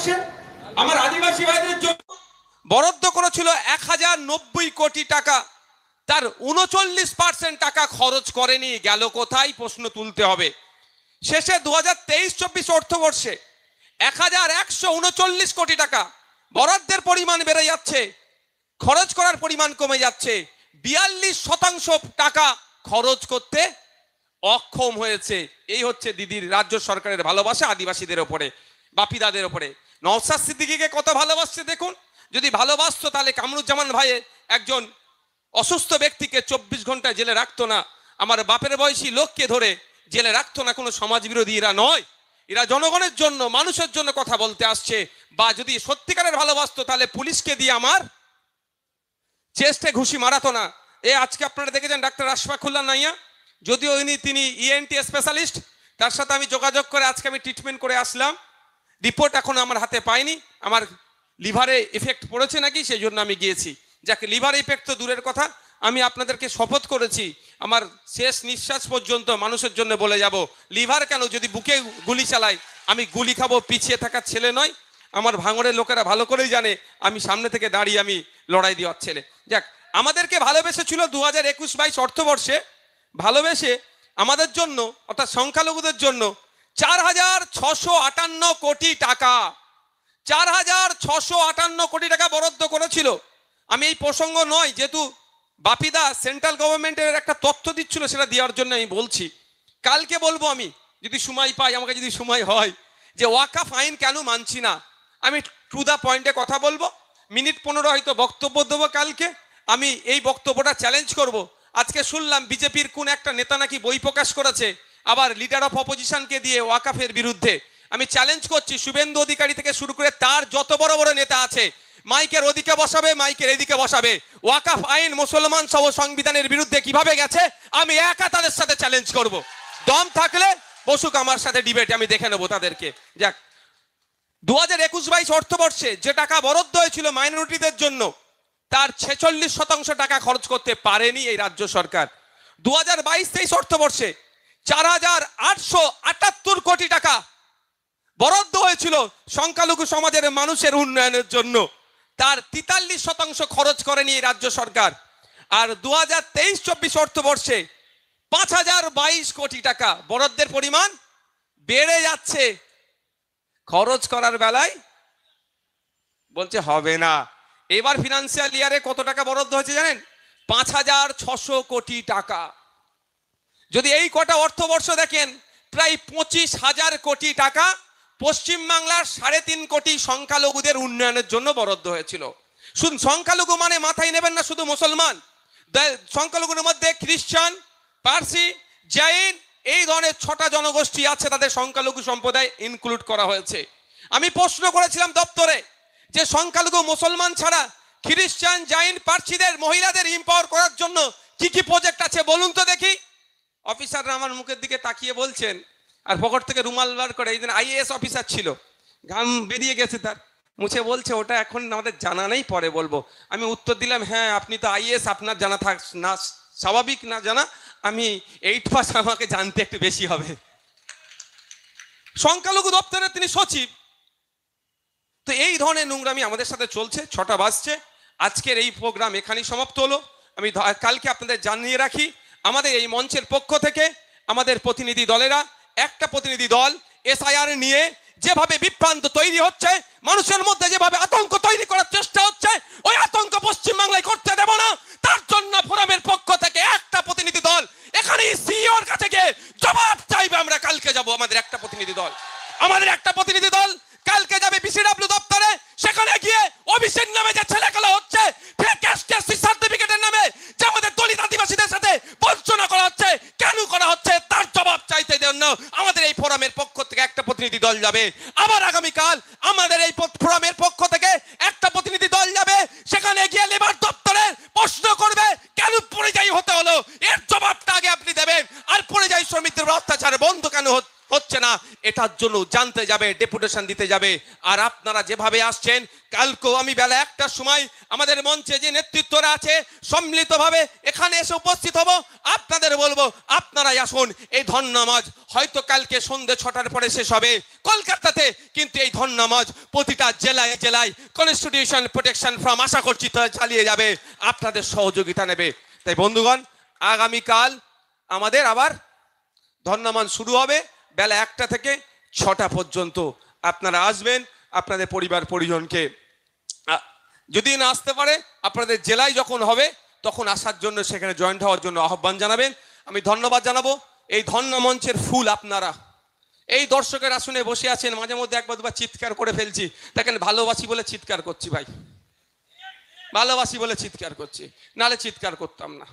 ভালোবাসছে আমার আদিবাসী ভাইদের জন্য বরাদ্দ করেছিল 1090 কোটি টাকা, তার 39% টাকা খরচ করেনি, গেল কোথায় প্রশ্ন তুলতে হবে। শেষে 2023-24 অর্থবর্ষে 1139 কোটি টাকা বরাদ্দের পরিমাণ বেড়ে যাচ্ছে, খরচ করার পরিমাণ কমে যাচ্ছে, 42% টাকা খরচ করতে অক্ষম হয়েছে। এই হচ্ছে দিদির রাজ্য সরকারের ভালোবাসা আদিবাসীদের ওপরে, বাপিদাদের ওপরে। নওশাদ সিদ্দিকীকে কত ভালোবাসছে দেখুন। যদি ভালোবাসতো তাহলে কামরুজ্জামান ভাইয়ের একজন অসুস্থ ব্যক্তিকে 24 ঘন্টা জেলে রাখতো না, আমার বাপের বয়সী লোককে ধরে জেলে রাখতো না। কোনো সমাজ বিরোধী এরা নয়, এরা জনগণের জন্য মানুষের জন্য কথা বলতে আসছে। বা যদি সত্যিকারের ভালোবাসতো তাহলে পুলিশকে দিয়ে আমার চেস্টে ঘুষি মারাতো না। আজকে আপনারা দেখেছেন ডাক্তার আশফাকুল্লাহ নাইয়া, যদিও তিনি ইএনটি স্পেশালিস্ট, তার সাথে আমি যোগাযোগ করে আজকে আমি ট্রিটমেন্ট করে আসলাম। রিপোর্ট এখন আমার হাতে পাইনি, আমার লিভারে এফেক্ট পড়েছে নাকি সেই জন্য আমি গিয়েছি। যাকে লিভার এফেক্ট তো দূরের কথা, আমি আপনাদেরকে শপথ করেছি আমার শেষ নিঃশ্বাস পর্যন্ত মানুষের জন্য বলে যাব। লিভার কেন, যদি বুকে গুলি চালাই আমি গুলি খাবো, পিছিয়ে থাকার ছেলে নয়। আমার ভাঙড়ের লোকেরা ভালো করেই জানে আমি সামনে থেকে দাঁড়িয়ে আমি লড়াই দেওয়ার ছেলে। যাক, আমাদেরকে ভালোবেসেছিল 2021-22 অর্থবর্ষে, ভালোবেসে আমাদের জন্য অর্থাৎ সংখ্যালঘুদের জন্য 4658 কোটি টাকা, 4658 কোটি টাকা বরাদ্দ করেছিল। আমি এই প্রসঙ্গ নয়, যেহেতু বাপিদা সেন্ট্রাল গভর্নমেন্টের একটা তথ্য দিচ্ছিল সেটা দেওয়ার জন্য আমি বলছি। কালকে বলবো আমি, যদি সময় পাই, আমাকে যদি সময় হয়, যে ওয়াকাফ আইন কেন মানছি না। আমি টু দা পয়েন্টে কথা বলবো, মিনিট 15 হয়তো বক্তব্য দেবো। কালকে আমি এই বক্তব্যটা চ্যালেঞ্জ করব। আজকে শুনলাম বিজেপির কোন একটা নেতা নাকি বই প্রকাশ করেছে, আবার লিডার অফ অপোজিশনকে দিয়ে ওয়াকাফের বিরুদ্ধে। আমি চ্যালেঞ্জ করছি, শুভেন্দু অধিকারী থেকে শুরু করে তার যত বড় বড় নেতা আছে, মাইকের ওদিকে বসাবে, মাইকের এদিকে বসাবে। ওয়াকাফ আইন মুসলমান সহ সংবিধানের বিরুদ্ধে কিভাবে গেছে আমি একা তাদের সাথে চ্যালেঞ্জ করব। দম থাকলে বসুক আমার সাথে ডিবেট, আমি দেখে নেবো তাদেরকে। যাক, 2021-22 অর্থবর্ষে যে টাকা বরাদ্দ হয়েছিল মাইনরিটিদের জন্য, তার 46% টাকা খরচ করতে পারেনি এই রাজ্য সরকার। 2022-23 অর্থবর্ষে 4878 কোটি টাকা বরাদ্দ হয়েছিল সংখ্যালঘু সমাজের মানুষের উন্নয়নের জন্য, তার 43% খরচ করেনি এই রাজ্য সরকার। আর 2023-24 অর্থবর্ষে 5022 কোটি টাকা বরাদ্দের পরিমাণ বেড়ে যাচ্ছে, খরচ করার বেলায় বলছে হবে না। এবার ফিনান্সিয়াল ইয়ারে কত টাকা বরাদ্দ হয়েছে জানেন? 5600 কোটি টাকা। যদি এই কটা অর্থবর্ষ দেখেন, প্রায় 25,000 কোটি টাকা পশ্চিমবাংলার 3.5 কোটি সংখ্যালঘুদের উন্নয়নের জন্য বরাদ্দ হয়েছিল। শুধু সংখ্যালঘু মানে মাথায় নেবেন না শুধু মুসলমান, সংখ্যালঘুর মধ্যে খ্রিস্টান, পার্সি, জৈন, এই ধরনের 6টা জনগোষ্ঠী আছে, তাদের সংখ্যালঘু সম্প্রদায় ইনক্লুড করা হয়েছে। আমি প্রশ্ন করেছিলাম দপ্তরে যে সংখ্যালঘু মুসলমান ছাড়া খ্রিস্টান, জৈন, পার্সিদের, মহিলাদের এম্পাওয়ার করার জন্য কি কি প্রজেক্ট আছে বলুন তো দেখি। অফিসাররা আমার মুখের দিকে তাকিয়ে বলছেন, আর পকেট থেকে রুমাল বার করে, এই দিন আইএএস অফিসার ছিল, ঘাম বেরিয়ে গেছে তার, মুছে বলছে ওটা এখন আমাদের জানা নেই, পরে বলবো। আমি উত্তর দিলাম, হ্যাঁ আপনি তো আইএএস, আপনার জানা থাক না, স্বাভাবিক না জানা, আমি 8 পাস, আমাকে জানতে একটু বেশি হবে। সংখ্যালঘু দপ্তরে তিনি সচিব। তো এই ধরনের নোংরামি আমাদের সাথে চলছে। 6টা বাজছে, আজকের এই প্রোগ্রাম এখানেই সমাপ্ত হলো। আমি কালকে আপনাদের জানিয়ে রাখি, আমাদের এই মঞ্চের পক্ষ থেকে আমাদের প্রতিনিধি দলেরা, একটা প্রতিনিধি দল এসআইআর নিয়ে যেভাবে বিভ্রান্ত তৈরি হচ্ছে, মানুষের মধ্যে যেভাবে আতঙ্ক তৈরি করার চেষ্টা হচ্ছে, ওই আতঙ্ক পশ্চিমবাংলায় করতে দেব না। তার জন্য ফোরামের পক্ষ থেকে একটা প্রতিনিধি দল এখানে সিইওর কাছে গিয়ে জবাব চাইবে। আমরা কালকে যাব, আমাদের একটা প্রতিনিধি দল কালকে যাবে বিসিডব্লিউ দপ্তরে, সেখানে গিয়ে ওবিসির নামে যে ছেলেখেলা হচ্ছে, সার্টিফিকেটের নামে যে আমাদের দলিত আদিবাসীদের সাথে বঞ্চনা করা হচ্ছে, কেন করা হচ্ছে তার জবাব চাইতে জন্য আমাদের এই ফোরামের পক্ষ থেকে একটা প্রতিনিধি দল যাবে। আবার আগামীকাল আমাদের এই ফোরামের পক্ষ থেকে একটা প্রতিনিধি দল যাবে, সেখানে গিয়ে লেবার দপ্তরে প্রশ্ন করবে কেন পরিযায়ী হতে হলো, এর জবাবটা আগে আপনি দেবেন। আর পরিযায়ী শ্রমিকদের অত্যাচার বন্ধ কেন হচ্ছে না, এটা তার জন্য জানতে যাবে, ডেপুটেশন দিতে যাবে। আর আপনারা যেভাবে আসছেন, কালকেও আমি বেলা 1টার সময় আমাদের মঞ্চে যে নেতৃত্বরা আছে সম্মিলিতভাবে এখানে এসে উপস্থিত হব। আপনাদের বলবো আপনারাই আসুন। এই ধর্ম নামাজ হয়তো কালকে সন্ধ্যে 6টার পরে শেষ হবে কলকাতাতে, কিন্তু এই ধর্ম নামাজ প্রতিটা জেলায় জেলায় কনস্টিটিউশন প্রোটেকশন ফ্রম আশা করছি চালিয়ে যাবে, আপনাদের সহযোগিতা নেবে। তাই বন্ধুগণ, আগামীকাল আমাদের আবার ধর্নামান শুরু হবে বেলা 1টা থেকে 6টা পর্যন্ত। আপনারা আসবেন, আপনাদের পরিবার পরিজনকে যদি না আসতে পারে আপনাদের জেলায় যখন হবে তখন আসার জন্য, সেখানে জয়েন্ট হওয়ার জন্য আহ্বান জানাবেন। আমি ধন্যবাদ জানাবো। এই ধর্না মঞ্চের ফুল আপনারা। এই দর্শকের আসনে বসে আছেন, মাঝে মধ্যে একবার দুবার চিৎকার করে ফেলছি, দেখেন ভালোবাসি বলে চিৎকার করছি ভাই, ভালোবাসি বলে চিৎকার করছি, নালে চিৎকার করতাম না।